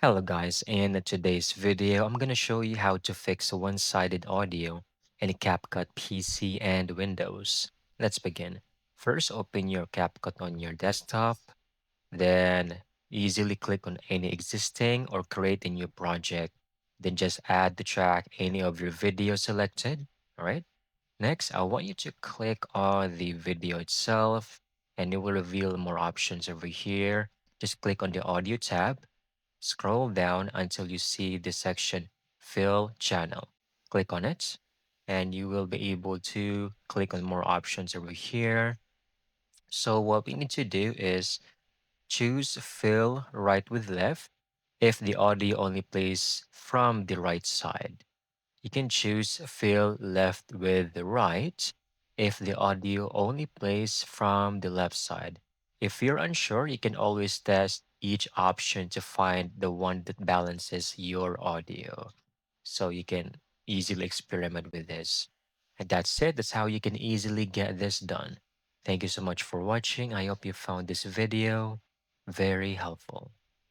Hello guys, in today's video, I'm gonna show you how to fix one-sided audio in CapCut PC and Windows. Let's begin. First, open your CapCut on your desktop, then easily click on any existing or create a new project. Then just add the track any of your video selected. All right. Next, I want you to click on the video itself and it will reveal more options over here. Just click on the audio tab. Scroll down until you see the section Fill Channel. Click on it, and you will be able to click on more options over here. So what we need to do is choose Fill Right with Left if the audio only plays from the right side. You can choose Fill Left with the Right if the audio only plays from the left side. If you're unsure, you can always test each option to find the one that balances your audio. So you can easily experiment with this. And that's it. That's how you can easily get this done. Thank you so much for watching. I hope you found this video very helpful.